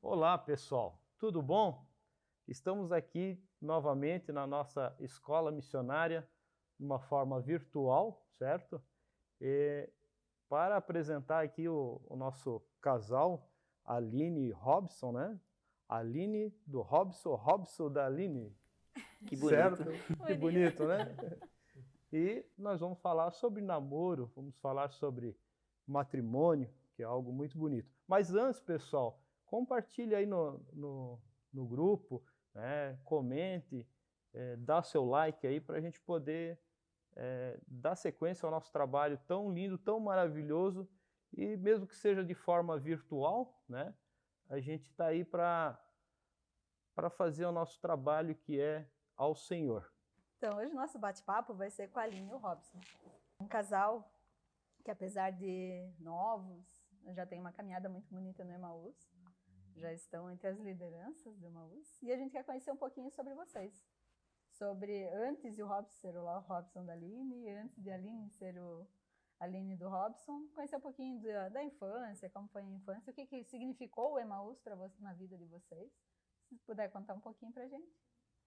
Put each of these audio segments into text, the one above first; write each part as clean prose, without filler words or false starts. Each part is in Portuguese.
Olá, pessoal, tudo bom? Estamos aqui novamente na nossa escola missionária, de uma forma virtual, certo? E para apresentar aqui o nosso casal, Aline e Robson, né? Aline do Robson, Robson da Aline. Que bonito. Certo? Que bonito, né? E nós vamos falar sobre namoro, vamos falar sobre matrimônio, que é algo muito bonito. Mas antes, pessoal, compartilhe aí no grupo, né? Comente, dá seu like aí para a gente poder dar sequência ao nosso trabalho tão lindo, tão maravilhoso, e mesmo que seja de forma virtual, né? A gente está aí para fazer o nosso trabalho que é ao Senhor. Então, hoje o nosso bate-papo vai ser com a Aline e o Robson. Um casal que, apesar de novos, já tem uma caminhada muito bonita no Emaús. Já estão entre as lideranças do Emaús. E a gente quer conhecer um pouquinho sobre vocês. Sobre antes de o Robson ser o Robson da Aline, e antes de a Aline ser o Aline do Robson. Conhecer um pouquinho da infância, como foi a infância, o que significou o Emaús na vida de vocês. Se puder contar um pouquinho pra gente.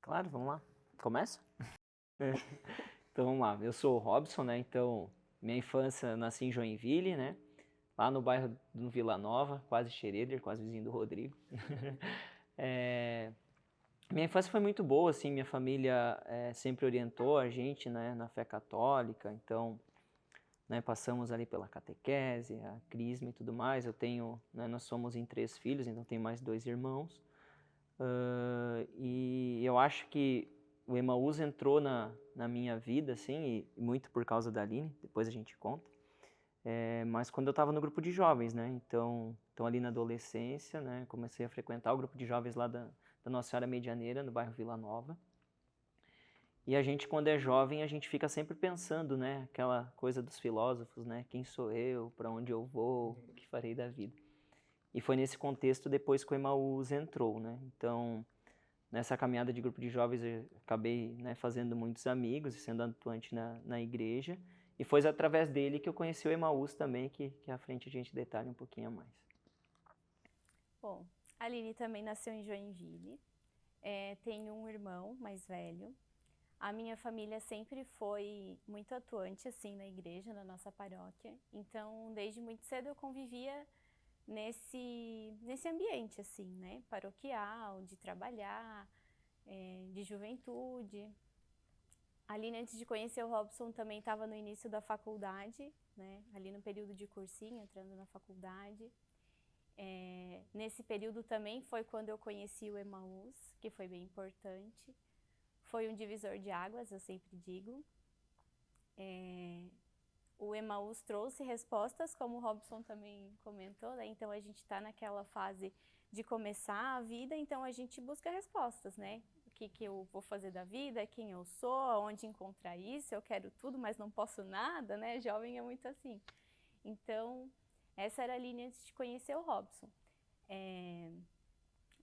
Claro, vamos lá. Começa? Então vamos lá, eu sou o Robson, né? Então, minha infância, nasci em Joinville, né? Lá no bairro do Vila Nova, quase Xereder, quase vizinho do Rodrigo. Minha infância foi muito boa, assim, minha família sempre orientou a gente, né, na fé católica, então, né, passamos ali pela catequese, a crisma e tudo mais. Eu tenho, né, nós somos em 3 filhos, então tenho mais 2 irmãos. E eu acho que o Emaús entrou na minha vida, assim, e muito por causa da Aline, depois a gente conta. Mas quando eu estava no grupo de jovens, né? Então ali na adolescência, né? Comecei a frequentar o grupo de jovens lá da Nossa Senhora Medianeira, no bairro Vila Nova. E a gente, quando é jovem, a gente fica sempre pensando, né? Aquela coisa dos filósofos, né? Quem sou eu? Para onde eu vou? O que farei da vida? E foi nesse contexto depois que o Emaús entrou, né? Então, nessa caminhada de grupo de jovens, eu acabei, né, fazendo muitos amigos e sendo atuante na igreja. E foi através dele que eu conheci o Emaús também, que à frente a gente detalha um pouquinho a mais. Bom, a Aline também nasceu em Joinville. Tenho um irmão mais velho. A minha família sempre foi muito atuante assim na igreja, na nossa paróquia. Então, desde muito cedo eu convivia nesse ambiente assim, né, paroquial, de trabalhar, de juventude. A Aline, antes de conhecer o Robson, também estava no início da faculdade, né, ali no período de cursinho, entrando na faculdade. Nesse período também foi quando eu conheci o Emaús, que foi bem importante. Foi um divisor de águas, eu sempre digo. O Emaús trouxe respostas, como o Robson também comentou, né? Então a gente está naquela fase de começar a vida, então a gente busca respostas, né? O que eu vou fazer da vida, quem eu sou, onde encontrar isso, eu quero tudo, mas não posso nada, né? Jovem é muito assim. Então, essa era a linha antes de conhecer o Robson.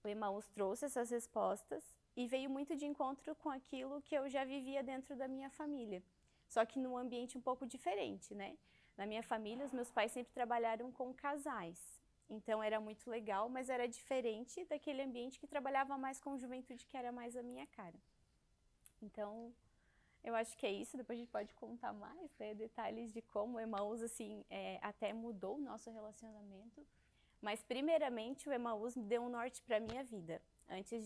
O Emaús trouxe essas respostas e veio muito de encontro com aquilo que eu já vivia dentro da minha família. Só que num ambiente um pouco diferente, né? Na minha família, os meus pais sempre trabalharam com casais. Então era muito legal, mas era diferente daquele ambiente que trabalhava mais com juventude, que era mais a minha cara. Então, eu acho que é isso. Depois a gente pode contar mais, né, detalhes de como o Emaús assim, até mudou o nosso relacionamento. Mas, primeiramente, o Emaús deu um norte para a minha vida, antes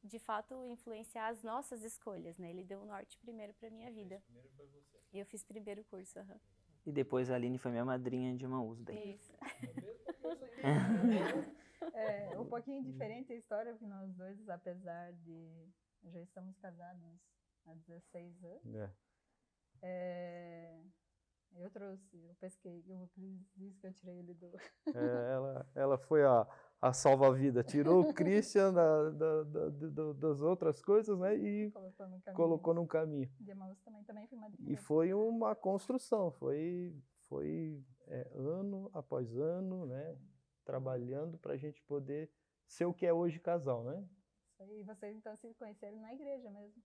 de fato, influenciar as nossas escolhas, né? Ele deu um norte primeiro para a minha vida. Primeiro foi você. E eu fiz primeiro curso. Uhum. E depois a Aline foi minha madrinha de Emaús, daí. Isso. Um pouquinho diferente a história, porque nós dois, apesar de já estamos casados há 16 anos, eu pesquei, o Cris disse que eu tirei ele do... Ela foi a salva-vida, tirou o Christian das outras coisas, né, e colocou num caminho. De Emaús também fui madrinha. E foi uma construção, foi ano após ano, né, trabalhando para a gente poder ser o que é hoje casal, né? E vocês então se conheceram na igreja mesmo?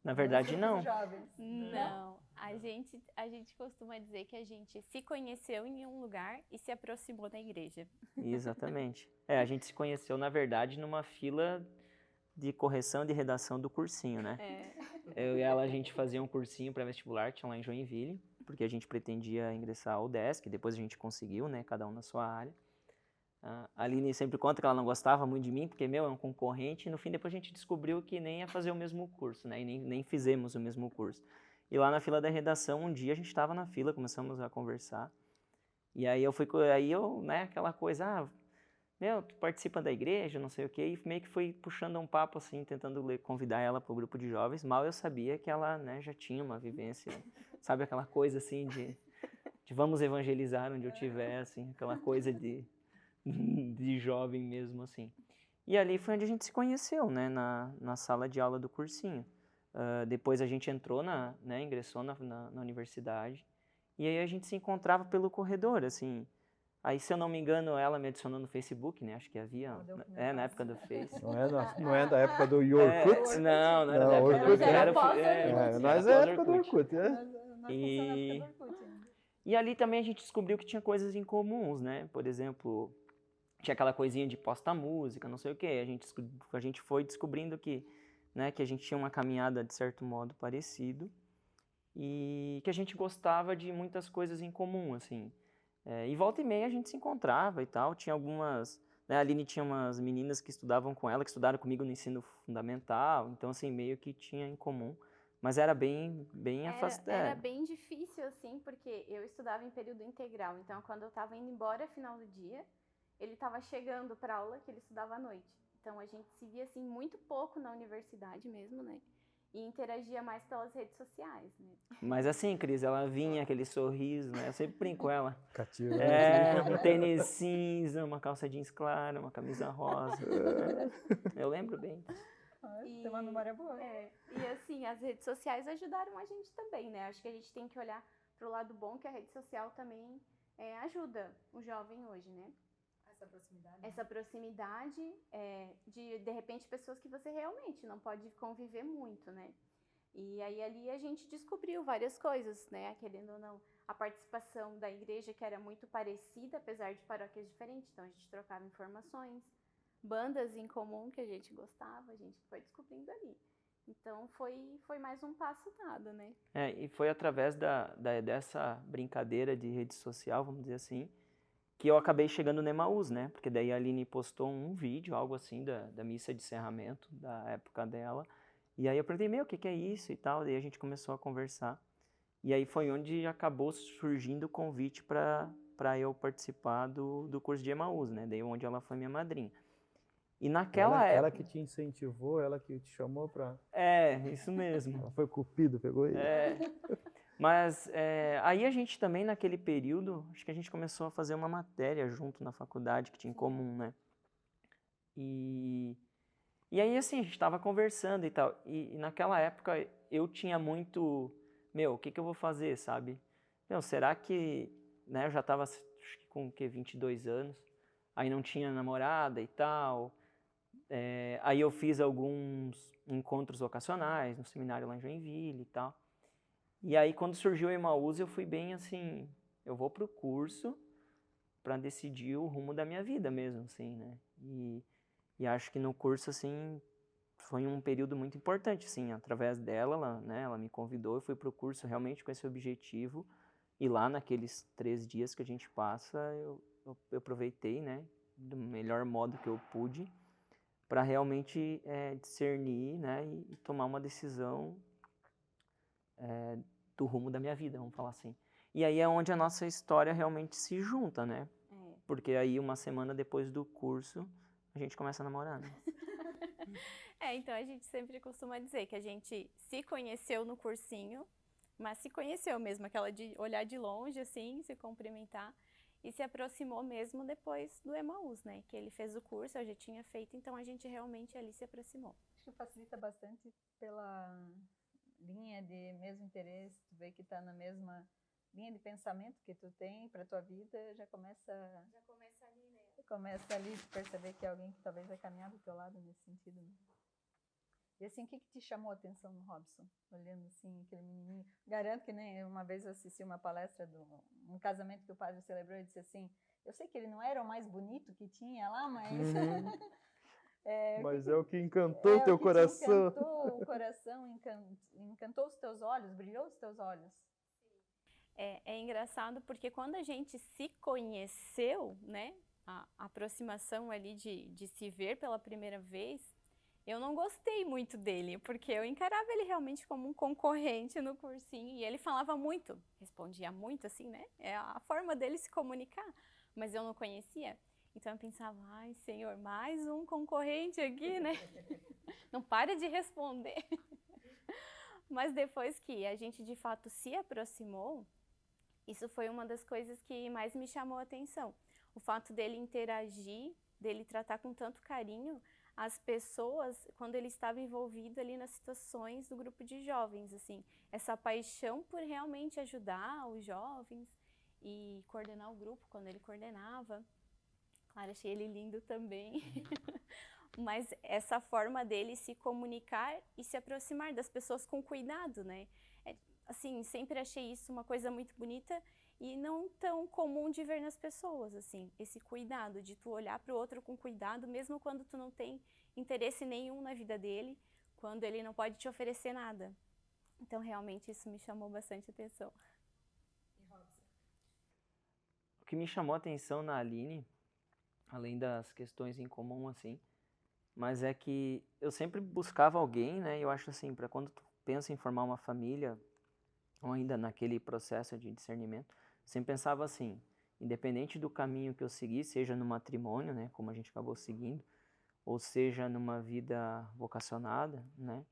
Na verdade, não. Jovens. Não, a gente costuma dizer que a gente se conheceu em um lugar e se aproximou da igreja. Exatamente. A gente se conheceu, na verdade, numa fila de correção de redação do cursinho, né? Eu e ela, a gente fazia um cursinho pré-vestibular, tinha lá em Joinville, porque a gente pretendia ingressar ao UDESC, depois a gente conseguiu, né? Cada um na sua área. A Aline sempre conta que ela não gostava muito de mim, porque, é um concorrente, e no fim depois a gente descobriu que nem ia fazer o mesmo curso, né? E nem fizemos o mesmo curso. E lá na fila da redação, um dia a gente estava na fila, começamos a conversar, e aí né, aquela coisa, tu participa da igreja, não sei o quê, e meio que fui puxando um papo, assim, tentando convidar ela para o grupo de jovens. Mal eu sabia que ela, né, já tinha uma vivência, sabe, aquela coisa, assim, de vamos evangelizar onde eu estiver, assim, aquela coisa de jovem mesmo, assim. E ali foi onde a gente se conheceu, né, na sala de aula do cursinho. Depois a gente entrou, ingressou na universidade, e aí a gente se encontrava pelo corredor, assim. Aí, se eu não me engano, ela me adicionou no Facebook, né? Acho que havia, na época do Face. Não é da época do Orkut? Não era da época do Orkut. Nós é a época do Orkut, né? E ali também a gente descobriu que tinha coisas em comuns, né? Por exemplo, tinha aquela coisinha de posta música, não sei o quê. A gente foi descobrindo que a gente tinha uma caminhada, de certo modo, parecido e que a gente gostava de muitas coisas em comum, assim. E volta e meia a gente se encontrava e tal. Tinha algumas... Né, a Aline tinha umas meninas que estudavam com ela, que estudaram comigo no ensino fundamental. Então, assim, meio que tinha em comum. Mas era bem afastado. Era bem difícil, assim, porque eu estudava em período integral. Então, quando eu estava indo embora final do dia, ele estava chegando para aula, que ele estudava à noite. Então, a gente se via, assim, muito pouco na universidade mesmo, né? E interagia mais pelas redes sociais, né? Mas assim, Cris, ela vinha, aquele sorriso, né? Eu sempre brinco com ela. Cativo. Um tênis cinza, uma calça jeans clara, uma camisa rosa. Eu lembro bem. Tem uma memória boa. E assim, as redes sociais ajudaram a gente também, né? Acho que a gente tem que olhar pro lado bom, que a rede social também ajuda o jovem hoje, né? Essa proximidade de repente, pessoas que você realmente não pode conviver muito, né? E aí ali a gente descobriu várias coisas, né? Querendo ou não, a participação da igreja, que era muito parecida, apesar de paróquias diferentes, então a gente trocava informações, bandas em comum que a gente gostava, a gente foi descobrindo ali. Então foi mais um passo dado, né? E foi através dessa brincadeira de rede social, vamos dizer assim, que eu acabei chegando no Emaús, né? Porque daí a Aline postou um vídeo, algo assim, da missa de encerramento, da época dela. E aí eu perguntei, o que é isso e tal. Daí a gente começou a conversar. E aí foi onde acabou surgindo o convite para eu participar do curso de Emaús, né? Daí onde ela foi minha madrinha. E naquela época... Ela que te incentivou, ela que te chamou pra... isso mesmo. Ela foi cupido, pegou ele. Mas aí a gente também, naquele período, acho que a gente começou a fazer uma matéria junto na faculdade, que tinha em comum, né? E aí, assim, a gente estava conversando e tal. E naquela época eu tinha muito... o que eu vou fazer, sabe? Será que... Né, eu já estava, acho que com 22 anos. Aí não tinha namorada e tal. Aí eu fiz alguns encontros vocacionais no seminário lá em Joinville e tal. E aí, quando surgiu o Emaús, eu fui bem assim, eu vou pro curso para decidir o rumo da minha vida mesmo, assim, né? E acho que no curso, assim, foi um período muito importante, assim, através dela, ela me convidou, eu fui pro curso realmente com esse objetivo. E lá, naqueles 3 dias que a gente passa, eu aproveitei, né, do melhor modo que eu pude, para realmente discernir, né, e tomar uma decisão do rumo da minha vida, vamos falar assim. E aí é onde a nossa história realmente se junta, né? Porque aí, uma semana depois do curso, a gente começa a namorar, né? Então a gente sempre costuma dizer que a gente se conheceu no cursinho, mas se conheceu mesmo, aquela de olhar de longe, assim, se cumprimentar, e se aproximou mesmo depois do Emaús, né? Que ele fez o curso, eu já tinha feito, então a gente realmente ali se aproximou. Acho que facilita bastante pela linha de mesmo interesse, tu vê que tá na mesma linha de pensamento que tu tem para tua vida, já começa ali, né? Começa ali a perceber que é alguém que talvez vai caminhar do teu lado nesse sentido, né? E assim, o que te chamou a atenção no Robson? Olhando assim, aquele menininho. Garanto que nem uma vez eu assisti uma palestra um casamento que o padre celebrou e disse assim, eu sei que ele não era o mais bonito que tinha lá, mas... Mas é o que encantou teu coração. Encantou o coração, encantou os teus olhos, brilhou os teus olhos. É engraçado porque quando a gente se conheceu, né, a aproximação ali de se ver pela primeira vez, eu não gostei muito dele, porque eu encarava ele realmente como um concorrente no cursinho, e ele falava muito, respondia muito assim, né, é a forma dele se comunicar, mas eu não conhecia. Então eu pensava, ai Senhor, mais um concorrente aqui, né, não para de responder. Mas depois que a gente de fato se aproximou, isso foi uma das coisas que mais me chamou a atenção. O fato dele interagir, dele tratar com tanto carinho as pessoas quando ele estava envolvido ali nas situações do grupo de jovens, assim. Essa paixão por realmente ajudar os jovens e coordenar o grupo quando ele coordenava. Claro, achei ele lindo também. Mas essa forma dele se comunicar e se aproximar das pessoas com cuidado, né? Assim, sempre achei isso uma coisa muito bonita e não tão comum de ver nas pessoas, assim, esse cuidado, de tu olhar para o outro com cuidado, mesmo quando tu não tem interesse nenhum na vida dele, quando ele não pode te oferecer nada. Então, realmente, isso me chamou bastante atenção. O que me chamou a atenção na Aline, além das questões em comum, assim, mas é que eu sempre buscava alguém, né, eu acho assim, para quando tu pensa em formar uma família, ou ainda naquele processo de discernimento, sempre pensava assim, independente do caminho que eu segui, seja no matrimônio, né, como a gente acabou seguindo, ou seja numa vida vocacionada, né,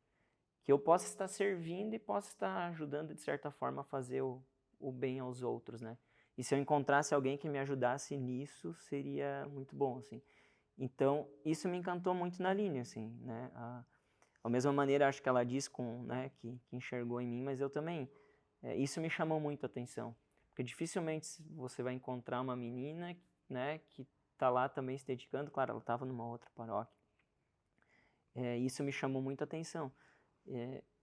que eu possa estar servindo e possa estar ajudando de certa forma a fazer o bem aos outros, né. E se eu encontrasse alguém que me ajudasse nisso, seria muito bom, assim. Então, isso me encantou muito na Aline, assim, né, da mesma maneira, acho que ela diz né, que enxergou em mim, mas eu também. Isso me chamou muito a atenção, porque dificilmente você vai encontrar uma menina, né, que está lá também se dedicando, claro, ela estava numa outra paróquia. Isso me chamou muito a atenção.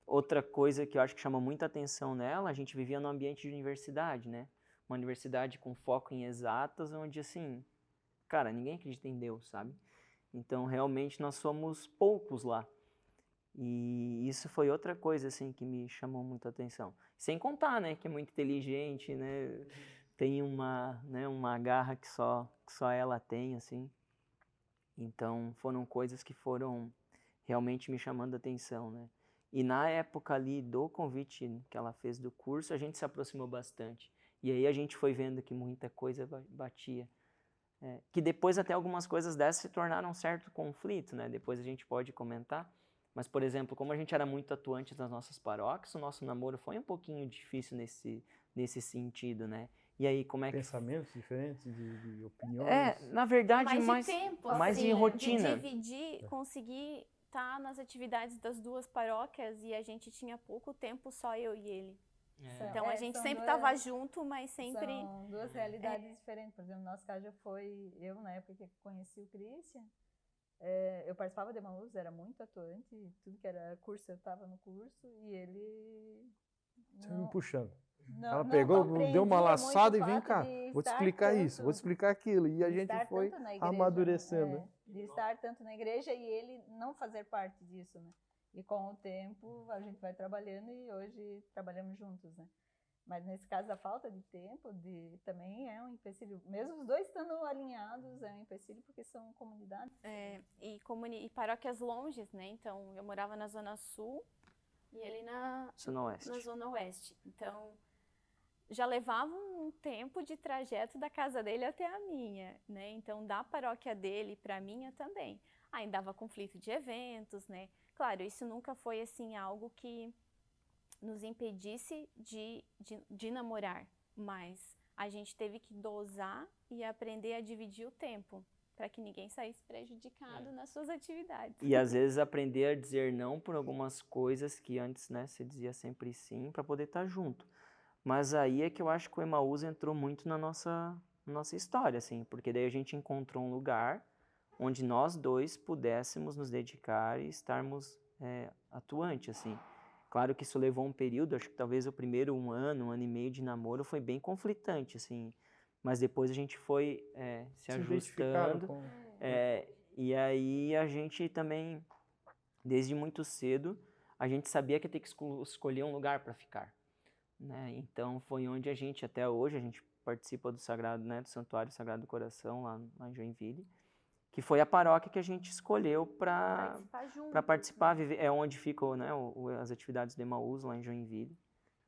Outra coisa que eu acho que chamou muita atenção nela, a gente vivia num ambiente de universidade, né, uma universidade com foco em exatas, onde assim, cara, ninguém acredita em Deus, sabe? Então, realmente, nós somos poucos lá. E isso foi outra coisa, assim, que me chamou muita atenção. Sem contar, né, que é muito inteligente, né, tem uma garra que só ela tem, assim. Então, foram coisas que foram realmente me chamando a atenção, né. E na época ali do convite que ela fez do curso, a gente se aproximou bastante. E aí a gente foi vendo que muita coisa batia. Que depois até algumas coisas dessas se tornaram um certo conflito, né, depois a gente pode comentar. Mas, por exemplo, como a gente era muito atuante nas nossas paróquias, o nosso namoro foi um pouquinho difícil nesse sentido, né? E aí, como é que... Pensamentos diferentes, de opiniões? Na verdade, mais de tempo, mais assim, de rotina. De dividir, conseguir estar nas atividades das duas paróquias e a gente tinha pouco tempo, só eu e ele. Então, a gente sempre estava junto, mas sempre... São duas realidades diferentes. Por exemplo, no nosso caso já foi... Eu, na época que conheci o Christian, eu participava de Emaús, era muito atuante, tudo que era curso eu estava no curso, e ele... Você me puxando. Não, ela pegou, deu uma laçada e vem muito cá, vou te explicar isso, vou te explicar aquilo. E a gente foi igreja, amadurecendo. De estar tanto na igreja e ele não fazer parte disso, né? E com o tempo a gente vai trabalhando e hoje trabalhamos juntos, né? Mas nesse caso a falta de tempo também é um empecilho. Mesmo os dois estando alinhados, é um empecilho porque são comunidades. E paróquias longes, né? Então eu morava na Zona Sul e ele na Zona Oeste. Então já levava um tempo de trajeto da casa dele até a minha, né? Então da paróquia dele para a minha também. Aí dava conflito de eventos, né? Claro, isso nunca foi assim algo que nos impedisse de namorar, mas a gente teve que dosar e aprender a dividir o tempo, para que ninguém saísse prejudicado nas suas atividades. E às vezes aprender a dizer não por algumas coisas que antes, né, você dizia sempre sim, para poder estar junto. Mas aí é que eu acho que o Emaús entrou muito na nossa história, assim, porque daí a gente encontrou um lugar onde nós dois pudéssemos nos dedicar e estarmos atuante, assim. Claro que isso levou um período, acho que talvez o primeiro um ano e meio de namoro foi bem conflitante, assim, mas depois a gente foi se identificaram ajustando, com... e aí a gente também, desde muito cedo, a gente sabia que ia ter que escolher um lugar para ficar, né? Então foi onde a gente, até hoje, a gente participa do Sagrado, né, do Santuário Sagrado do Coração, lá em Joinville, que foi a paróquia que a gente escolheu para participar, viver, é onde ficam, né, as atividades do Emaús, lá em Joinville.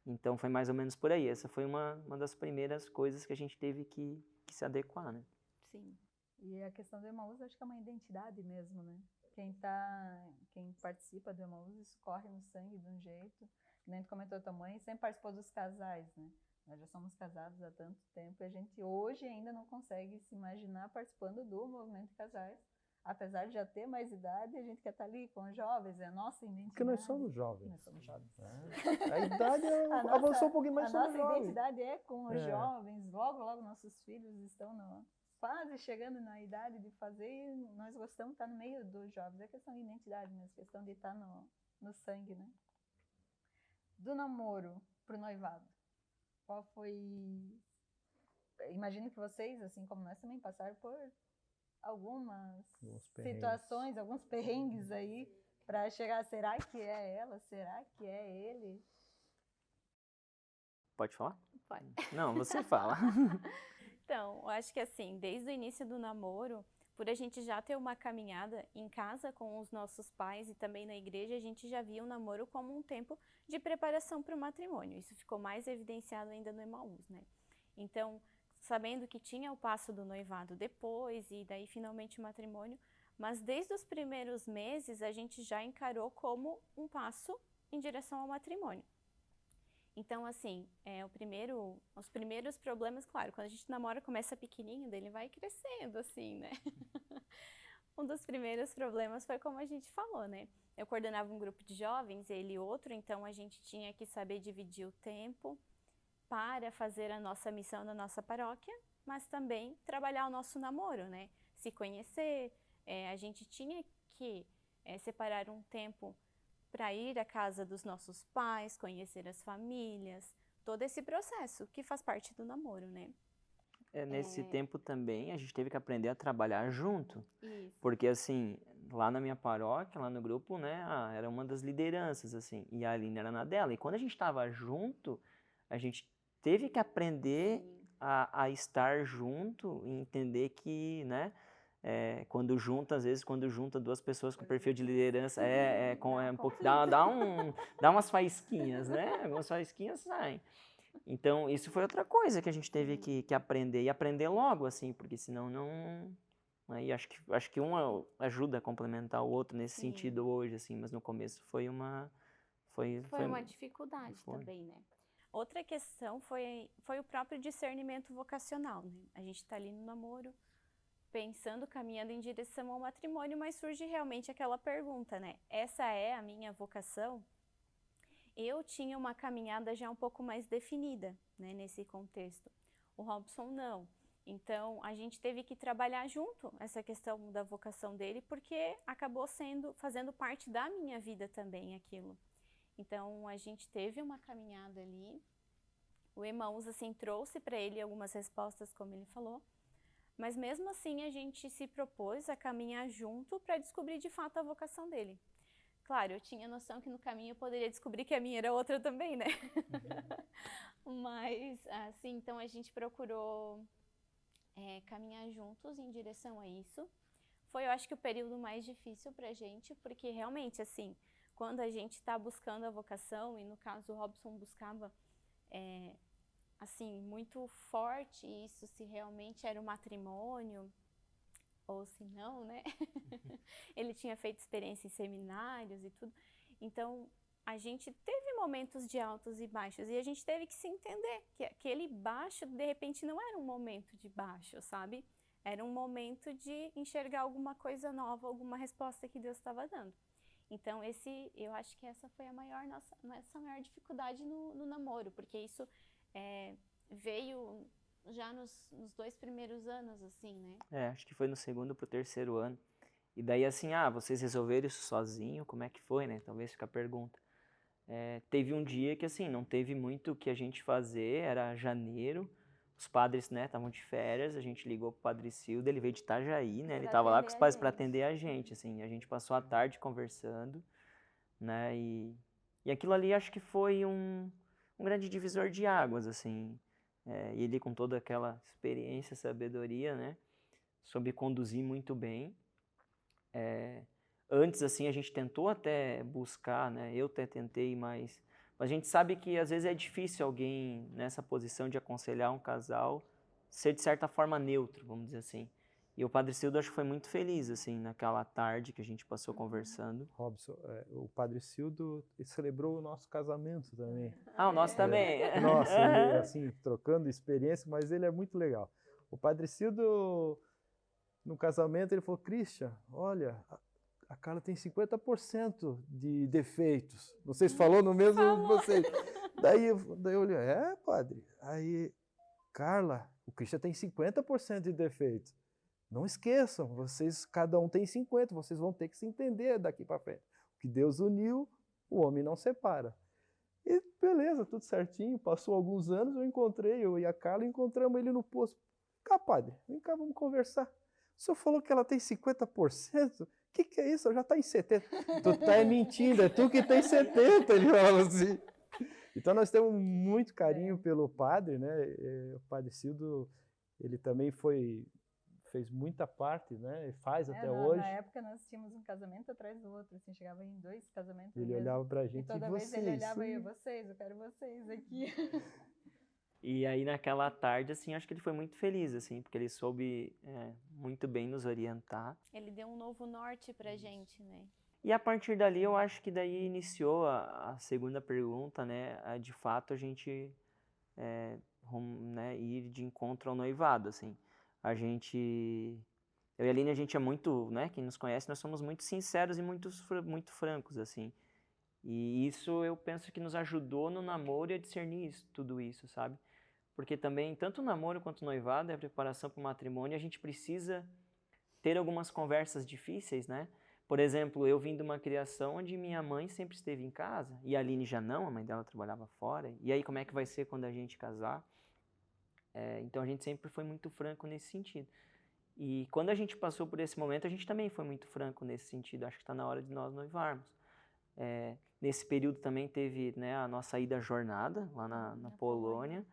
Então foi mais ou menos por aí. Essa foi uma das primeiras coisas que a gente teve que se adequar, né? Sim. E a questão do Emaús, acho que é uma identidade mesmo, né? Quem participa do Emaús, isso corre no sangue de um jeito. Nem tu comentou, tua mãe sempre participou dos casais, né? Nós já somos casados há tanto tempo e a gente hoje ainda não consegue se imaginar participando do movimento de casais. Apesar de já ter mais idade, a gente quer estar ali com os jovens, é a nossa identidade. Porque nós somos jovens. Nós somos jovens. A idade avançou um pouquinho, mas somos jovens. A nossa identidade é com os jovens. Logo, logo nossos filhos estão quase chegando na idade de fazer e nós gostamos de estar no meio dos jovens. É questão de identidade mesmo, questão de estar no sangue, né? Do namoro pro noivado. Qual foi... Imagino que vocês, assim como nós, também passaram por algumas situações, alguns perrengues aí, para chegar, será que é ela? Será que é ele? Pode falar? Pode. Não, você fala. Então, eu acho que assim, desde o início do namoro, por a gente já ter uma caminhada em casa com os nossos pais e também na igreja, a gente já via o namoro como um tempo de preparação para o matrimônio. Isso ficou mais evidenciado ainda no Emaús, né? Então, sabendo que tinha o passo do noivado depois e daí finalmente o matrimônio, mas desde os primeiros meses a gente já encarou como um passo em direção ao matrimônio. Então, assim, os primeiros problemas, claro, quando a gente namora, começa pequenininho, daí ele vai crescendo, assim, né? Um dos primeiros problemas foi como a gente falou, né? Eu coordenava um grupo de jovens, ele outro, então a gente tinha que saber dividir o tempo para fazer a nossa missão na nossa paróquia, mas também trabalhar o nosso namoro, né? Se conhecer, a gente tinha que separar um tempo para ir à casa dos nossos pais, conhecer as famílias, todo esse processo que faz parte do namoro, né? Nesse tempo também a gente teve que aprender a trabalhar junto. Isso. Porque assim, lá na minha paróquia, lá no grupo, né, era uma das lideranças, assim, e a Aline era na dela. E quando a gente estava junto, a gente teve que aprender a estar junto e entender que, né, quando junta duas pessoas com perfil de liderança, um pouco, dá umas faísquinhas, né? Algumas faísquinhas saem. Então, isso foi outra coisa que a gente teve que aprender, e aprender logo, assim, porque senão não... Aí acho que um ajuda a complementar o outro nesse sentido hoje, assim, mas no começo foi uma... Foi uma dificuldade também, né? Outra questão foi o próprio discernimento vocacional, né? A gente está ali no namoro, pensando, caminhando em direção ao matrimônio, mas surge realmente aquela pergunta, né? Essa é a minha vocação? Eu tinha uma caminhada já um pouco mais definida, né, nesse contexto. O Robson não. Então, a gente teve que trabalhar junto essa questão da vocação dele, porque acabou fazendo parte da minha vida também aquilo. Então, a gente teve uma caminhada ali. O Emaús, assim, trouxe para ele algumas respostas, como ele falou. Mas mesmo assim, a gente se propôs a caminhar junto para descobrir de fato a vocação dele. Claro, eu tinha noção que no caminho eu poderia descobrir que a minha era outra também, né? Mas, assim, então a gente procurou caminhar juntos em direção a isso. Foi, eu acho que o período mais difícil pra gente, porque realmente, assim, quando a gente está buscando a vocação, e no caso o Robson buscava, assim, muito forte isso, se realmente era o matrimônio, ou se não, né? Ele tinha feito experiência em seminários e tudo. Então, a gente teve momentos de altos e baixos, e a gente teve que se entender que aquele baixo, de repente, não era um momento de baixo, sabe? Era um momento de enxergar alguma coisa nova, alguma resposta que Deus estava dando. Então, eu acho que essa foi nossa maior dificuldade no namoro, porque isso veio já nos 2 primeiros anos, assim, né? Acho que foi no 2º pro 3º ano. E daí assim, vocês resolveram isso sozinho? Como é que foi, né? Talvez fique a pergunta. Teve um dia que assim, não teve muito o que a gente fazer, era janeiro, os padres, né, estavam de férias, a gente ligou pro Padre Sildo, ele veio de Itajaí, né, ele estava lá com os pais para atender a gente, assim, a gente passou a tarde conversando, né, e aquilo ali acho que foi um grande divisor de águas, assim, e ele com toda aquela experiência, sabedoria, né, soube conduzir muito bem. Antes, assim, a gente tentou até buscar, né, eu até tentei, mas a gente sabe que às vezes é difícil alguém nessa posição de aconselhar um casal ser de certa forma neutro, vamos dizer assim. E o Padre Sildo acho que foi muito feliz, assim, naquela tarde que a gente passou conversando. Robson, o Padre Sildo celebrou o nosso casamento também. O nosso também. Nossa, assim, trocando experiência, mas ele é muito legal. O Padre Sildo, no casamento, ele falou, Christian, olha, a Carla tem 50% de defeitos. Vocês falou no mesmo de vocês. Daí eu olhei, padre? Aí, Carla, o Christian tem 50% de defeitos. Não esqueçam, vocês, cada um tem 50%, vocês vão ter que se entender daqui para frente. O que Deus uniu, o homem não separa. E beleza, tudo certinho, passou alguns anos, eu e a Carla encontramos ele no posto. Vem cá, padre, vem cá, vamos conversar. O senhor falou que ela tem 50%? O que é isso? Ela já está em 70%. Tu tá mentindo, é tu que tem 70%, ele falava assim. Então nós temos muito carinho pelo padre, né? O Padre Sildo, ele também fez muita parte, né? E faz até hoje. Na época nós tínhamos um casamento atrás do outro, assim, chegava em 2 casamentos. Ele olhava pra gente e toda vez ele olhava e eu quero vocês aqui. E aí naquela tarde, assim, acho que ele foi muito feliz, assim, porque ele soube muito bem nos orientar. Ele deu um novo norte pra gente, né? E a partir dali, eu acho que daí iniciou a segunda pergunta, né? De fato, a gente ir de encontro ao noivado, assim. Eu e a Aline, a gente é muito, né? Quem nos conhece, nós somos muito sinceros e muito francos, assim. E isso eu penso que nos ajudou no namoro e a discernir tudo isso, sabe? Porque também, tanto o namoro quanto o noivado é a preparação para o matrimônio, a gente precisa ter algumas conversas difíceis, né? Por exemplo, eu vim de uma criação onde minha mãe sempre esteve em casa, e a Aline já não, a mãe dela trabalhava fora. E aí, como é que vai ser quando a gente casar? Então, a gente sempre foi muito franco nesse sentido. E quando a gente passou por esse momento, a gente também foi muito franco nesse sentido. Acho que está na hora de nós noivarmos. Nesse período também teve, né, a nossa ida à jornada, lá na Polônia,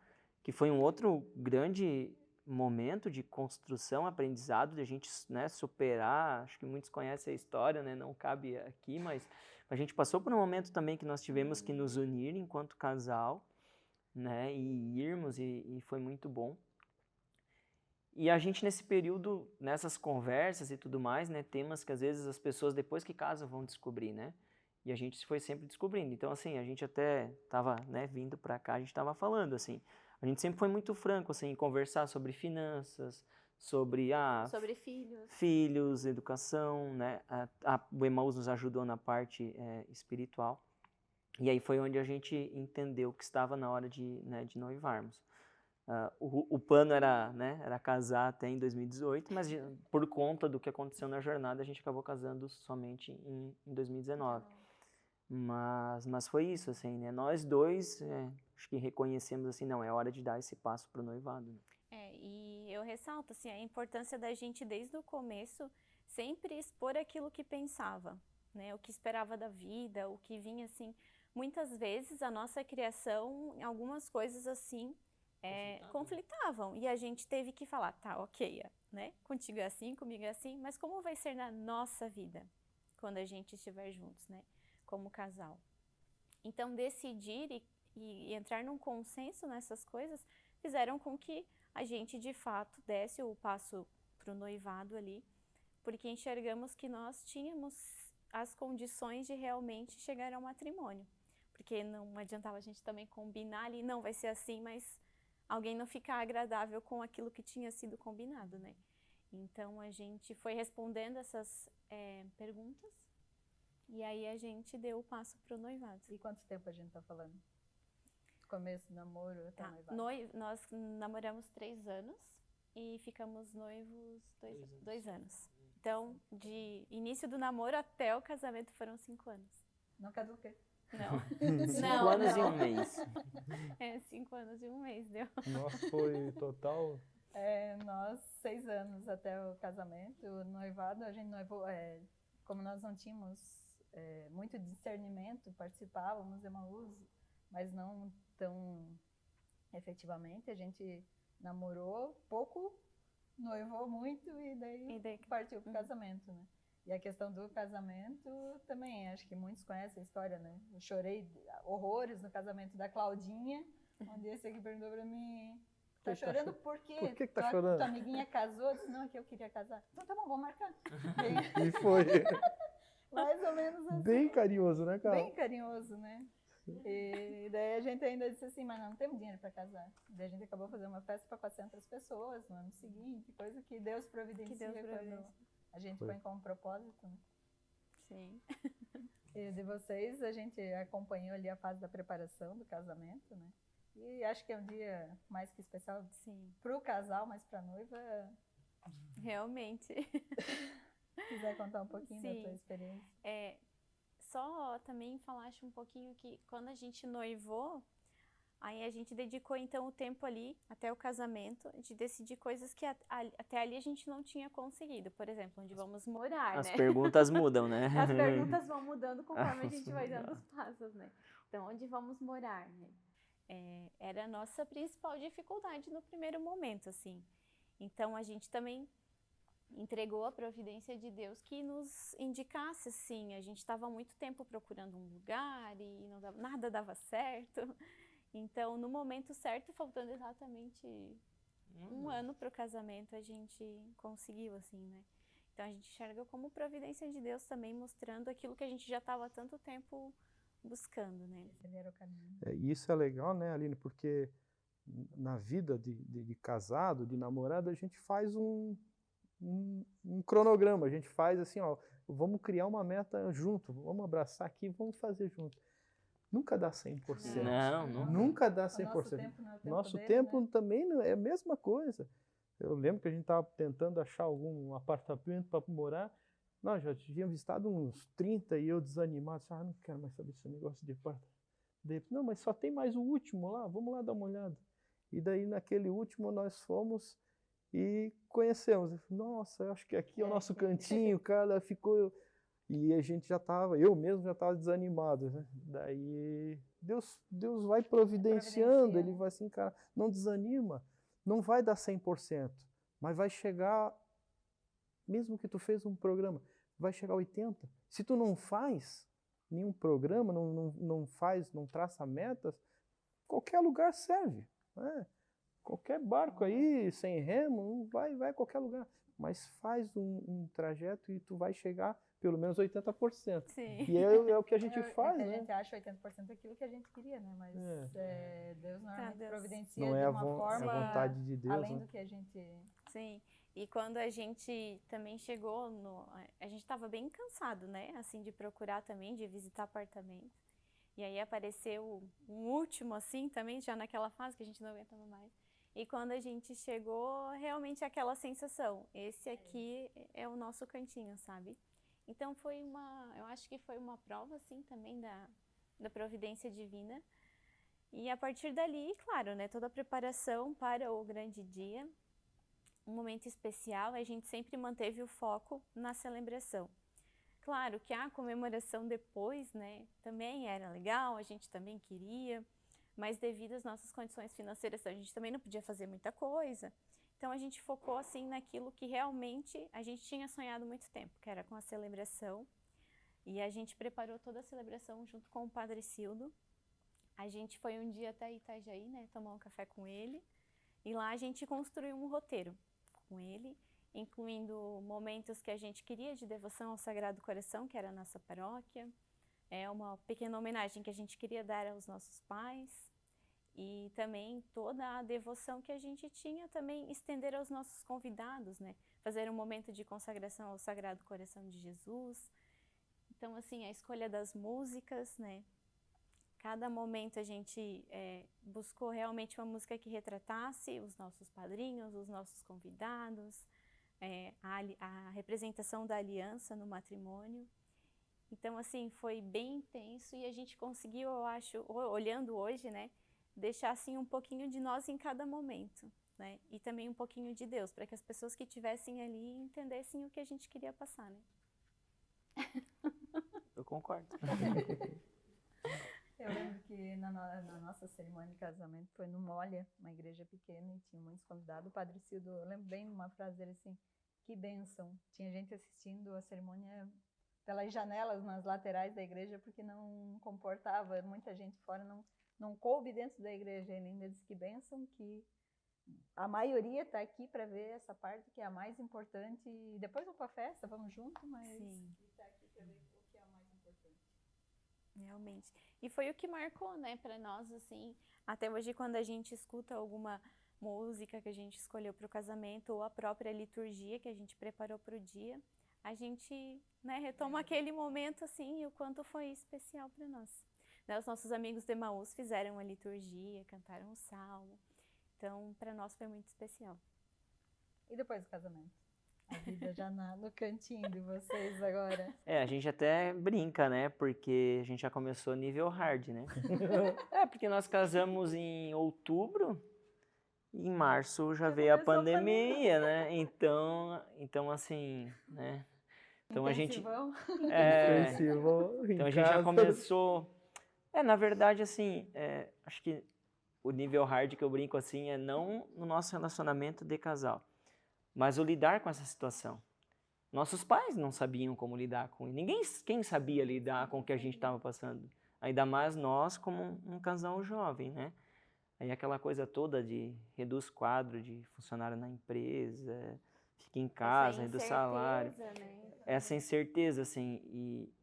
que foi um outro grande momento de construção, aprendizado, de a gente, né, superar. Acho que muitos conhecem a história, né, não cabe aqui, mas a gente passou por um momento também que nós tivemos que nos unir enquanto casal, né, e irmos, e foi muito bom. E a gente nesse período, nessas conversas e tudo mais, né, temas que às vezes as pessoas depois que casam vão descobrir, né, e a gente foi sempre descobrindo. Então, assim, a gente até estava, né, vindo para cá, a gente estava falando, assim, a gente sempre foi muito franco, assim, em conversar sobre finanças, sobre filhos, educação, né, o Emaús nos ajudou na parte espiritual. E aí foi onde a gente entendeu que estava na hora de noivarmos. O plano era casar até em 2018, mas por conta do que aconteceu na jornada, a gente acabou casando somente em 2019. Mas foi isso, assim, né? Nós dois, acho que reconhecemos, assim, não, é hora de dar esse passo para o noivado. Né? E eu ressalto, assim, a importância da gente, desde o começo, sempre expor aquilo que pensava, né? O que esperava da vida, o que vinha, assim. Muitas vezes, a nossa criação, algumas coisas, assim, conflitavam. E a gente teve que falar, tá, ok, né? Contigo é assim, comigo é assim, mas como vai ser na nossa vida, quando a gente estiver juntos, né? Como casal. Então, decidir e entrar num consenso nessas coisas fizeram com que a gente, de fato, desse o passo para o noivado ali, porque enxergamos que nós tínhamos as condições de realmente chegar ao matrimônio. Porque não adiantava a gente também combinar ali, não, vai ser assim, mas alguém não ficar agradável com aquilo que tinha sido combinado, né? Então, a gente foi respondendo essas perguntas. E aí a gente deu o passo pro noivado. E quanto tempo a gente tá falando? Começo do namoro até noivado? Nós namoramos 3 anos e ficamos noivos 2 anos. Então, de início do namoro até o casamento foram 5 anos. Não caduquei. Não. 5 Não, anos e não. 1 mês. 5 anos e 1 mês deu. Nossa, foi total. Nós, 6 anos até o casamento, o noivado, a gente noivou, como nós não tínhamos muito discernimento, participávamos de Emaús, mas não tão efetivamente, a gente namorou pouco, noivou muito e daí partiu pro casamento, né? E a questão do casamento também, acho que muitos conhecem a história, né? Eu chorei horrores no casamento da Claudinha, onde esse aqui perguntou pra mim, tá chorando por quê? Por que tá chorando? Tua amiguinha casou? Eu disse, não, é que eu queria casar. Então tá bom, vamos marcar. E foi. Mais ou menos assim. Bem carinhoso, né, cara? Bem carinhoso, né? E daí a gente ainda disse assim, mas não temos dinheiro para casar. Daí a gente acabou fazendo uma festa para 400 pessoas no ano seguinte, coisa que Deus providencia quando a gente põe como propósito, né? Sim. E de vocês, a gente acompanhou ali a fase da preparação do casamento, né? E acho que é um dia mais que especial para o casal, mas para a noiva. Realmente. Quiser contar um pouquinho da tua experiência? Só também falaste um pouquinho que quando a gente noivou, aí a gente dedicou então o tempo ali, até o casamento, de decidir coisas que até ali a gente não tinha conseguido. Por exemplo, onde vamos morar, As né? perguntas mudam, né? As perguntas vão mudando conforme a gente vai dando os passos, né? Então, onde vamos morar, né? Era a nossa principal dificuldade no primeiro momento, assim. Então, a gente também entregou a providência de Deus que nos indicasse, assim. A gente estava há muito tempo procurando um lugar e nada dava certo. Então, no momento certo, faltando exatamente um ano para o casamento, a gente conseguiu, assim, né? Então, a gente enxerga como providência de Deus também, mostrando aquilo que a gente já estava há tanto tempo buscando, né? Esse era o caminho. Isso é legal, né, Aline? Porque na vida de casado, de namorado, a gente faz um cronograma. A gente faz assim, ó, vamos criar uma meta junto, vamos abraçar aqui, vamos fazer junto. Nunca dá 100%. Não. Nunca dá 100%. Nosso tempo não é o tempo Nosso dele, tempo né? também não é a mesma coisa. Eu lembro que a gente estava tentando achar algum apartamento para morar. Nós já tínhamos visitado uns 30 e eu desanimado. Não quero mais saber esse negócio de apartamento. Não, mas só tem mais o último lá, vamos lá dar uma olhada. E daí naquele último nós fomos e conhecemos. Nossa, eu acho que aqui é o nosso cantinho, cara, ficou... E a gente eu mesmo já estava desanimado, né? Daí Deus vai providenciando, Ele vai assim, cara, não desanima, não vai dar 100%, mas vai chegar, mesmo que tu fez um programa, vai chegar a 80%. Se tu não faz nenhum programa, não traça metas, qualquer lugar serve, né? Qualquer barco aí, sem remo, vai a qualquer lugar. Mas faz um trajeto e tu vai chegar pelo menos 80%. Sim. E é o que a gente faz, né? A gente acha 80% daquilo que a gente queria, né? Mas Deus normalmente providencia não de é uma forma a vontade de Deus, além né? do que a gente... Sim. E quando a gente também chegou a gente estava bem cansado, né? Assim, de procurar também, de visitar apartamento. E aí apareceu um último, assim, também, já naquela fase que a gente não aguentava mais. E quando a gente chegou, realmente aquela sensação, esse aqui é o nosso cantinho, sabe? Então eu acho que foi uma prova, assim, também da providência divina. E a partir dali, claro, né, toda a preparação para o grande dia, um momento especial, a gente sempre manteve o foco na celebração. Claro que a comemoração depois, né, também era legal, a gente também queria, mas devido às nossas condições financeiras, a gente também não podia fazer muita coisa. Então a gente focou assim naquilo que realmente a gente tinha sonhado muito tempo, que era com a celebração. E a gente preparou toda a celebração junto com o Padre Cildo. A gente foi um dia até Itajaí, né, tomar um café com ele. E lá a gente construiu um roteiro com ele, incluindo momentos que a gente queria de devoção ao Sagrado Coração, que era a nossa paróquia. É uma pequena homenagem que a gente queria dar aos nossos pais. E também toda a devoção que a gente tinha também estender aos nossos convidados, né? Fazer um momento de consagração ao Sagrado Coração de Jesus. Então, assim, a escolha das músicas, né? Cada momento a gente buscou realmente uma música que retratasse os nossos padrinhos, os nossos convidados, a representação da aliança no matrimônio. Então, assim, foi bem intenso e a gente conseguiu, eu acho, olhando hoje, né, deixar, assim, um pouquinho de nós em cada momento, né, e também um pouquinho de Deus, para que as pessoas que estivessem ali entendessem o que a gente queria passar, né. Eu concordo. Eu lembro que na nossa cerimônia de casamento foi no Molha, uma igreja pequena, e tinha muitos convidados. O Padre Cildo, eu lembro bem de uma frase dele assim, que bênção. Tinha gente assistindo a cerimônia pelas janelas nas laterais da igreja, porque não comportava, muita gente fora não coube dentro da igreja. Ele ainda disse que bênção, que a maioria está aqui para ver essa parte que é a mais importante. E depois vamos para a festa, vamos junto, mas está aqui para ver o que é a mais importante. Realmente. E foi o que marcou, né, para nós, assim, até hoje quando a gente escuta alguma música que a gente escolheu para o casamento ou a própria liturgia que a gente preparou para o dia, a gente, né, retoma aquele momento, assim, e o quanto foi especial para nós. Né, os nossos amigos de Emaús fizeram a liturgia, cantaram o salmo, então para nós foi muito especial. E depois do casamento? A vida já no cantinho de vocês agora. A gente até brinca, né? Porque a gente já começou nível hard, né? Porque nós casamos em outubro e em março já veio a pandemia, né? Então assim, né? Então a gente... Intensivão. Então a gente já começou... na verdade, assim, acho que o nível hard que eu brinco, assim, é não no nosso relacionamento de casal, mas o lidar com essa situação. Nossos pais não sabiam como lidar com isso. Quem sabia lidar com o que a gente estava passando? Ainda mais nós como um casal jovem, né? Aí aquela coisa toda de reduz quadro de funcionário na empresa, fica em casa, reduz salário. Né? Essa incerteza, assim. E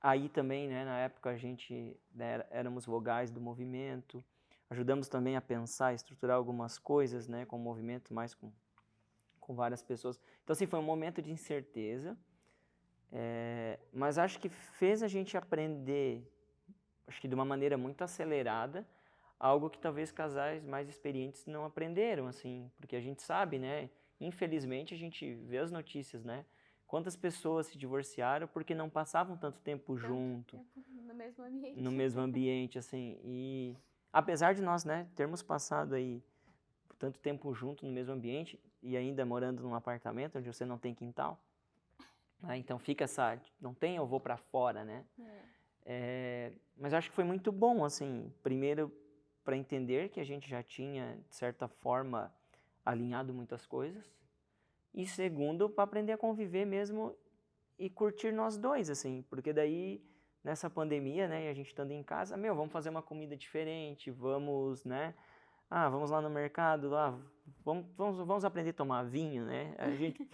aí também, né, na época a gente éramos vogais do movimento, ajudamos também a pensar, estruturar algumas coisas, né, com o movimento, mais com várias pessoas. Então, assim, foi um momento de incerteza, mas acho que fez a gente aprender, acho que de uma maneira muito acelerada, algo que talvez casais mais experientes não aprenderam, assim, porque a gente sabe, né, infelizmente a gente vê as notícias, né, quantas pessoas se divorciaram porque não passavam tanto tempo junto. No mesmo ambiente. No mesmo ambiente, assim, e apesar de nós, né, termos passado aí tanto tempo junto no mesmo ambiente e ainda morando num apartamento onde você não tem quintal, né? Então fica não tem, eu vou para fora, né? Mas acho que foi muito bom, assim, primeiro para entender que a gente já tinha, de certa forma, alinhado muitas coisas, e segundo, para aprender a conviver mesmo e curtir nós dois, assim, porque daí, nessa pandemia, né, a gente estando em casa, vamos fazer uma comida diferente, vamos, né, vamos lá no mercado, vamos aprender a tomar vinho, né?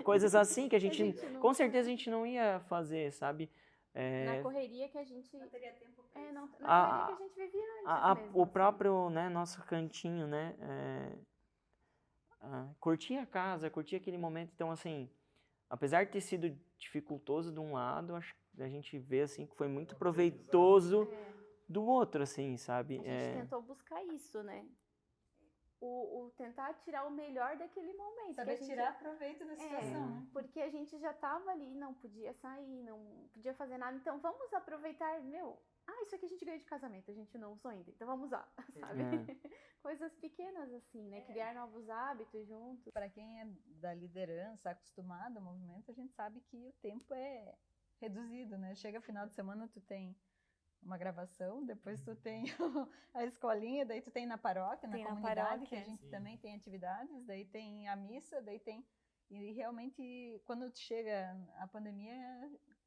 Coisas assim que a gente com certeza a gente não ia fazer, sabe? Na correria que a gente... Não teria tempo pra isso. Na correria que a gente vivia antes mesmo. O próprio, né, nosso cantinho, né? Curtir a casa, curtir aquele momento. Então, assim, apesar de ter sido dificultoso de um lado, acho que a gente vê, assim, que foi muito proveitoso do outro, assim, sabe? A gente tentou buscar isso, né? O tentar tirar o melhor daquele momento. Saber tirar proveito da situação, né? Porque a gente já estava ali, não podia sair, não podia fazer nada. Então, vamos aproveitar, isso aqui a gente ganhou de casamento, a gente não usou ainda. Então, vamos lá, sabe? Coisas pequenas assim, né? Criar novos hábitos juntos. Para quem é da liderança, acostumado ao movimento, a gente sabe que o tempo é reduzido, né? Chega final de semana, tu tem uma gravação, depois tu tem a escolinha, daí tu tem na paróquia, na comunidade, que a gente também tem atividades, daí tem a missa, daí tem... E realmente, quando chega a pandemia,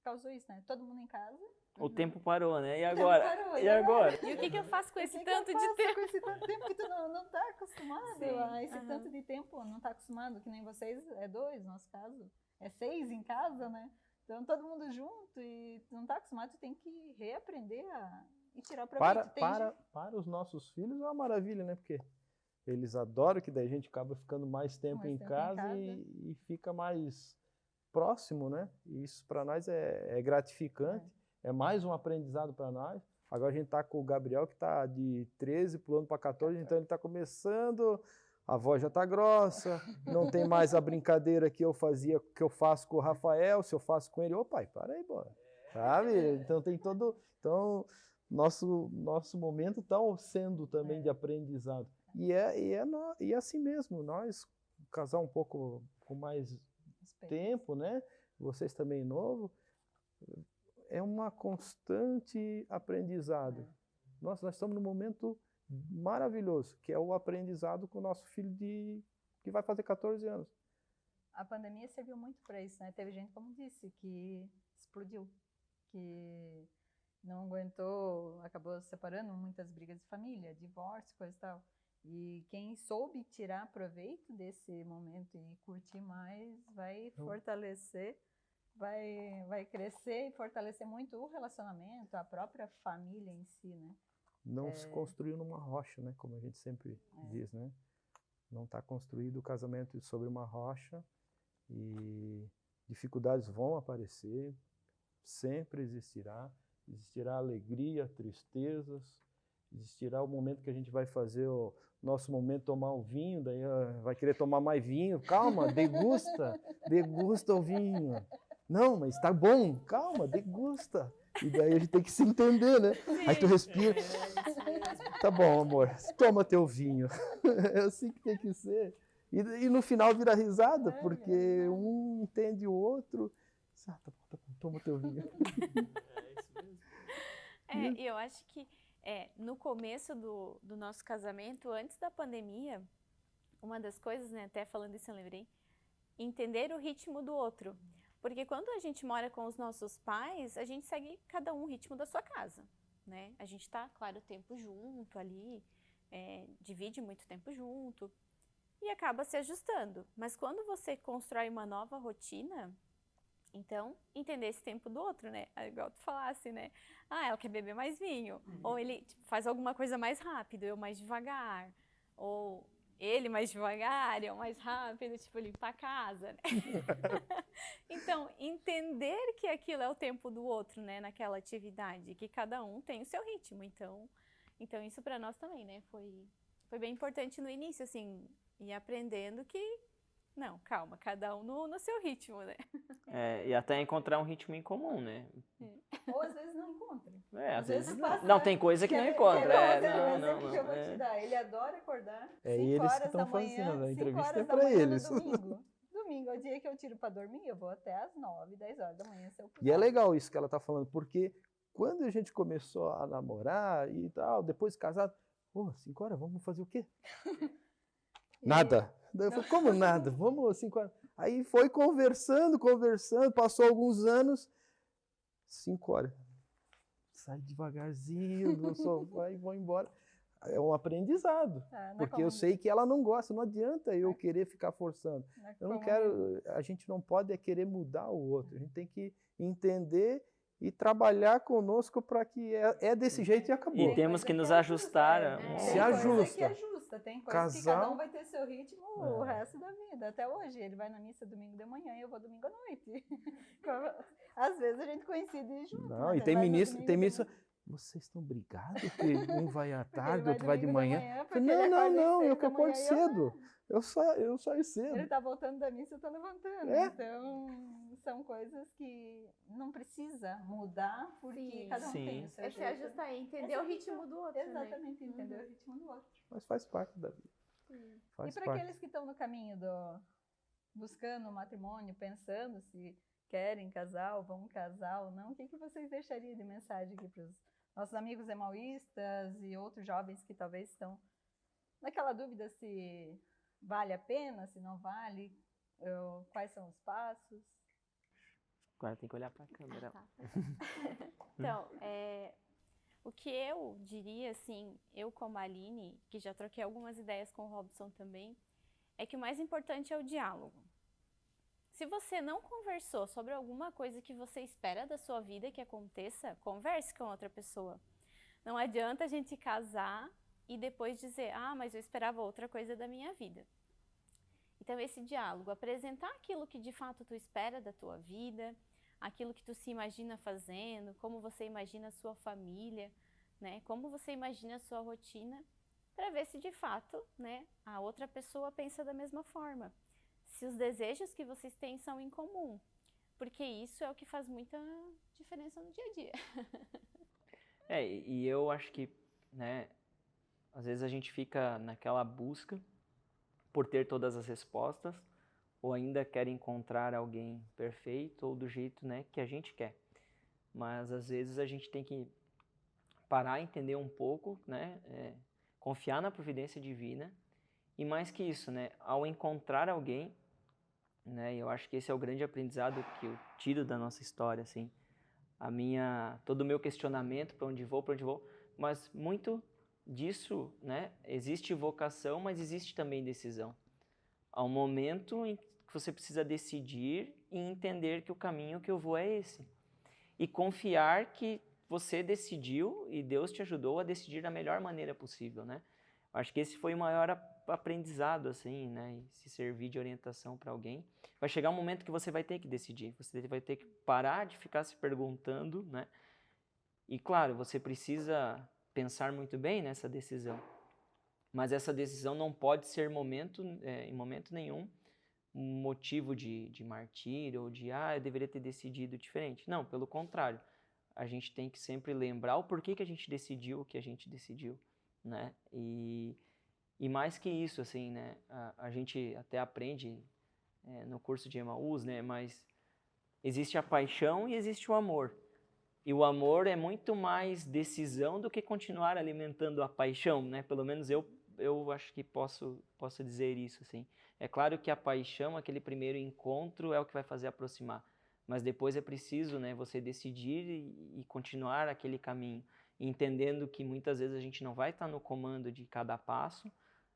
causou isso, né? Todo mundo em casa. O tempo parou, né? E agora? E agora? E o que eu faço com esse tanto de tempo? Com esse tanto de tempo que tu não tá acostumado a esse tanto de tempo, não tá acostumado, que nem vocês, 2, no nosso caso, 6 em casa, né? Então, todo mundo junto e tu não tá acostumado, tu tem que reaprender e tirar o proveito. Para os nossos filhos é uma maravilha, né? Porque eles adoram que daí a gente acaba ficando mais tempo em casa e fica mais próximo, né? E isso para nós é gratificante, é mais um aprendizado para nós. Agora a gente tá com o Gabriel, que tá de 13 pulando para 14, então ele tá começando a voz já está grossa, não tem mais a brincadeira que eu fazia, que eu faço com o Rafael, se eu faço com ele, ô pai, para aí, bora. Sabe? Então tem todo... Então, nosso momento está sendo também de aprendizado. E é assim mesmo, nós, casar um pouco com mais tempo, né? Vocês também novo, é uma constante aprendizado. Nós estamos num momento maravilhoso, que é o aprendizado com o nosso filho que vai fazer 14 anos. A pandemia serviu muito para isso, né? Teve gente, como disse, que explodiu, que não aguentou, acabou separando, muitas brigas de família, divórcio, coisa e tal. E quem soube tirar proveito desse momento e curtir mais, vai fortalecer, vai crescer e fortalecer muito o relacionamento, a própria família em si, né? Não se construiu numa rocha, né? Como a gente sempre diz, né? Não está construído o casamento sobre uma rocha e dificuldades vão aparecer, sempre existirá alegria, tristezas, existirá o momento que a gente vai fazer o nosso momento tomar um vinho, daí vai querer tomar mais vinho, calma, degusta o vinho. Não, mas está bom, calma, degusta. E daí a gente tem que se entender, né? Aí tu respira. Tá bom, amor, toma teu vinho. É assim que tem que ser. E no final vira risada, porque um entende o outro. Tá bom, toma teu vinho. Eu acho que no começo do nosso casamento, antes da pandemia, uma das coisas, né, até falando isso eu lembrei, entender o ritmo do outro. Porque quando a gente mora com os nossos pais, a gente segue cada um o ritmo da sua casa, né? A gente tá, claro, o tempo junto ali, divide muito tempo junto e acaba se ajustando. Mas quando você constrói uma nova rotina, então, entender esse tempo do outro, né? É igual tu falasse, né? Ela quer beber mais vinho. Ou ele faz alguma coisa mais rápido, eu mais devagar. Ou ele mais devagar, eu mais rápido, tipo, limpar a casa, né? Então, entender que aquilo é o tempo do outro, né? Naquela atividade, que cada um tem o seu ritmo. Então isso para nós também, né? Foi bem importante no início, assim, ir aprendendo que não, calma, cada um no seu ritmo, né? E até encontrar um ritmo em comum, né? Ou às vezes não encontra. Às vezes passa, não, tem coisa que não encontra. Não. Que eu vou te dar. Ele adora acordar 5 eles horas que estão da manhã, fazendo, a 5 entrevista horas é da para manhã eles. no domingo. Domingo é o dia que eu tiro para dormir, eu vou até às 9, 10 horas da manhã. Se eu puder. E é legal isso que ela está falando, porque quando a gente começou a namorar e tal, depois de casado, 5 horas, vamos fazer o quê? Nada. Daí eu falei, como nada? Vamos 5 horas. Aí foi conversando, passou alguns anos, 5 horas. Sai devagarzinho do sofá e vou embora. É um aprendizado, porque eu sei que ela não gosta, não adianta eu querer ficar forçando. Eu não quero, a gente não pode querer mudar o outro, a gente tem que entender e trabalhar conosco para que desse jeito e acabou. E temos que nos ajustar. Se ajusta. Tem coisa que cada um vai ter seu ritmo o resto da vida. Até hoje, ele vai na missa domingo de manhã e eu vou domingo à noite. Às vezes a gente coincide junto. Não, e tem missa. Vocês estão brigados que um vai à tarde, outro vai de manhã? Não, eu que acordo cedo. Eu saio cedo. Ele tá voltando da missa, eu tô levantando. Então, são coisas que não precisa mudar, porque cada um tem o seu jeito. Se ajustar e entender o ritmo do outro, exatamente, né? Entender o ritmo do outro. Mas faz parte da vida. E para aqueles que estão no caminho buscando o matrimônio, pensando se querem casar ou vão casar ou não, o que vocês deixariam de mensagem aqui para os nossos amigos emauístas e outros jovens que talvez estão naquela dúvida se vale a pena, se não vale, quais são os passos? Agora tem que olhar para a câmera. Então, o que eu diria, assim, eu como Aline, que já troquei algumas ideias com o Robson também, é que o mais importante é o diálogo. Se você não conversou sobre alguma coisa que você espera da sua vida que aconteça, converse com outra pessoa. Não adianta a gente casar e depois dizer, mas eu esperava outra coisa da minha vida. Então esse diálogo, apresentar aquilo que de fato tu espera da tua vida, aquilo que tu se imagina fazendo, como você imagina a sua família, né? Como você imagina a sua rotina, para ver se de fato, né, a outra pessoa pensa da mesma forma. Se os desejos que vocês têm são em comum, porque isso é o que faz muita diferença no dia a dia. E eu acho que, né, às vezes a gente fica naquela busca por ter todas as respostas, ou ainda quer encontrar alguém perfeito ou do jeito, né, que a gente quer. Mas às vezes a gente tem que parar, entender um pouco, né, confiar na providência divina, e mais que isso, né, ao encontrar alguém, né, eu acho que esse é o grande aprendizado que eu tiro da nossa história, assim, todo o meu questionamento, para onde vou, mas muito disso, né, existe vocação, mas existe também decisão. Há um momento em que você precisa decidir e entender que o caminho que eu vou é esse. E confiar que você decidiu e Deus te ajudou a decidir da melhor maneira possível, né? Acho que esse foi o maior aprendizado, assim, né? E se servir de orientação para alguém. Vai chegar um momento que você vai ter que decidir. Você vai ter que parar de ficar se perguntando, né? E, claro, você precisa pensar muito bem nessa decisão. Mas essa decisão não pode ser em momento nenhum um motivo de martírio ou de, eu deveria ter decidido diferente. Não, pelo contrário. A gente tem que sempre lembrar o porquê que a gente decidiu o que a gente decidiu, né? E mais que isso, assim, né? A gente até aprende no curso de Emaús, né? Mas existe a paixão e existe o amor. E o amor é muito mais decisão do que continuar alimentando a paixão, né? Pelo menos eu acho que posso dizer isso, assim. É claro que a paixão, aquele primeiro encontro, é o que vai fazer aproximar. Mas depois é preciso, né, você decidir e continuar aquele caminho, entendendo que muitas vezes a gente não vai estar no comando de cada passo,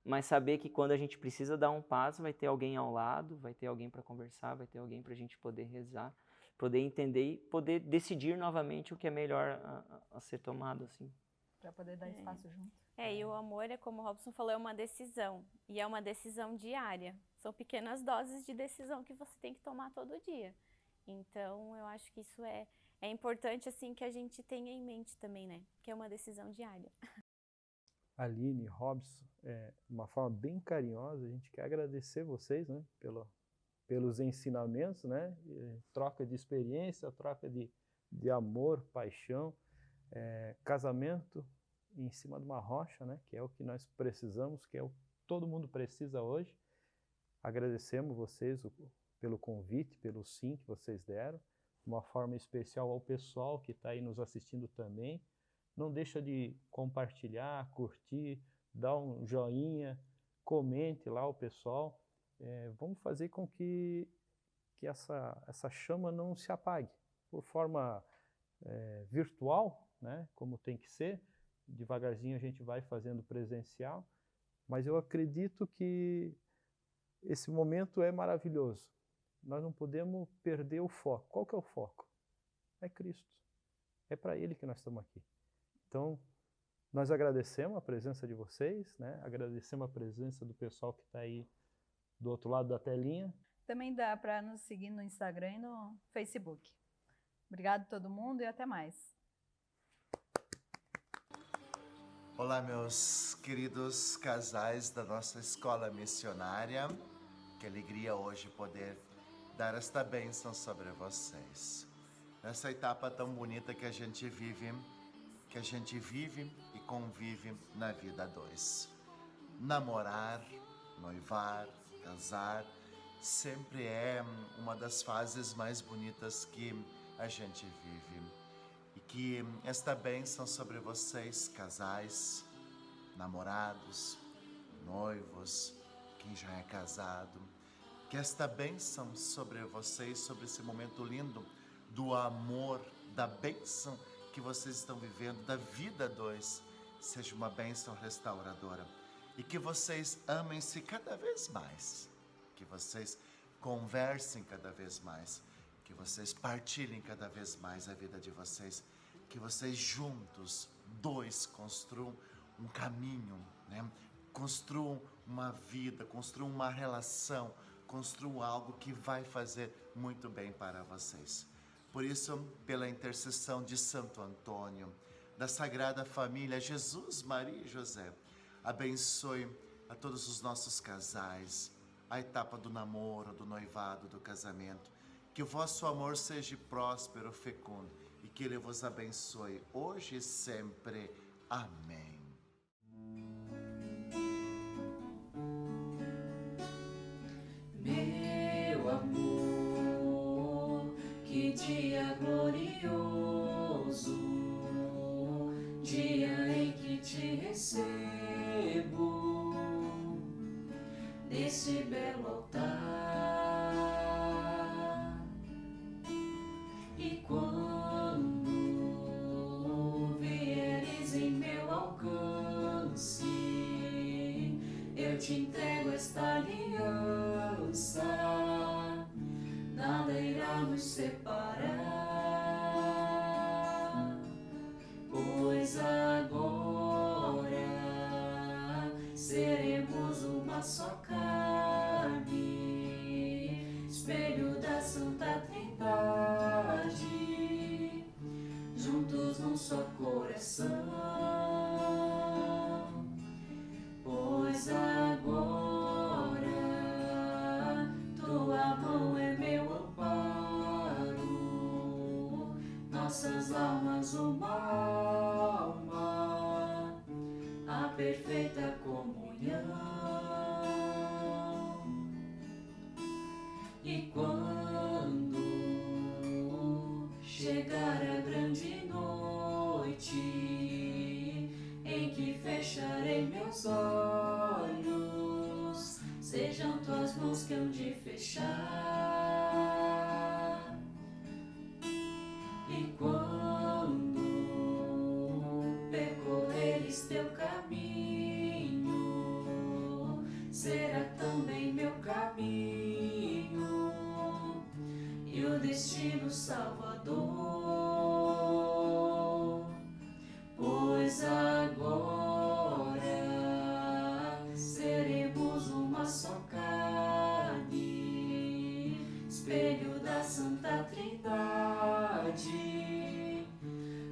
mas saber que quando a gente precisa dar um passo, vai ter alguém ao lado, vai ter alguém para conversar, vai ter alguém para a gente poder rezar, poder entender e poder decidir novamente o que é melhor a ser tomado, assim. Para poder dar espaço junto. E o amor, como o Robson falou, é uma decisão. E é uma decisão diária. São pequenas doses de decisão que você tem que tomar todo dia. Então, eu acho que isso é importante, assim, que a gente tenha em mente também, né? Que é uma decisão diária. Aline, Robson, de uma forma bem carinhosa, a gente quer agradecer vocês, né, pelos ensinamentos, né, troca de experiência, troca de amor, paixão, casamento em cima de uma rocha, né, que é o que nós precisamos, que é o que todo mundo precisa hoje. Agradecemos vocês pelo convite, pelo sim que vocês deram, de uma forma especial ao pessoal que está aí nos assistindo também. Não deixa de compartilhar, curtir, dar um joinha, comente lá o pessoal. Vamos fazer com que essa chama não se apague. Por forma virtual, né, como tem que ser, devagarzinho a gente vai fazendo presencial, mas eu acredito que esse momento é maravilhoso. Nós não podemos perder o foco. Qual que é o foco? É Cristo. É para Ele que nós estamos aqui. Então, nós agradecemos a presença de vocês, né? Agradecemos a presença do pessoal que está aí do outro lado da telinha. Também dá para nos seguir no Instagram e no Facebook. Obrigado a todo mundo e até mais. Olá, meus queridos casais da nossa escola missionária. Que alegria hoje poder dar esta bênção sobre vocês. Nessa etapa tão bonita que a gente vive e convive na vida a dois. Namorar, noivar, casar, sempre é uma das fases mais bonitas que a gente vive. E que esta bênção sobre vocês, casais, namorados, noivos, quem já é casado, que esta bênção sobre vocês, sobre esse momento lindo do amor, da bênção que vocês estão vivendo, da vida a dois, seja uma bênção restauradora. E que vocês amem-se cada vez mais, que vocês conversem cada vez mais, que vocês partilhem cada vez mais a vida de vocês, que vocês juntos, dois, construam um caminho, né? Construam uma vida, construam uma relação, construam algo que vai fazer muito bem para vocês. Por isso, pela intercessão de Santo Antônio, da Sagrada Família, Jesus, Maria e José, abençoe a todos os nossos casais, a etapa do namoro, do noivado, do casamento. Que o vosso amor seja próspero, fecundo e que Ele vos abençoe hoje e sempre. Amém. Meu amor, que dia glorioso, dia em que te recebo nesse belo altar. E quando vieres em meu alcance, eu te entrego esta aliança, nada irá nos separar, pois agora seremos uma só carne, espelho da Santa Trindade, juntos num só coração. Pois agora tua mão é meu amparo, nossas almas uma alma, a perfeita comunhão. E quando chegar a grande noite em que fecharei meus olhos, sejam tuas mãos que hão de fechar. E quando percorreres teu caminho, será também meu caminho e o destino salvador. Pois agora seremos uma só carne, espelho da Santa Trindade,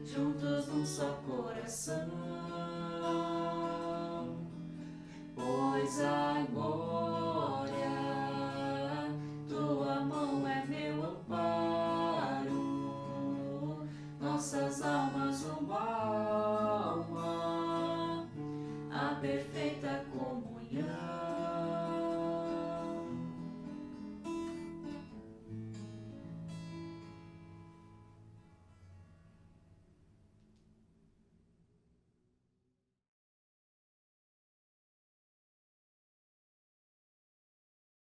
juntos num só coração. Pois agora tua mão é meu amparo, nossas almas uma alma, a perfeita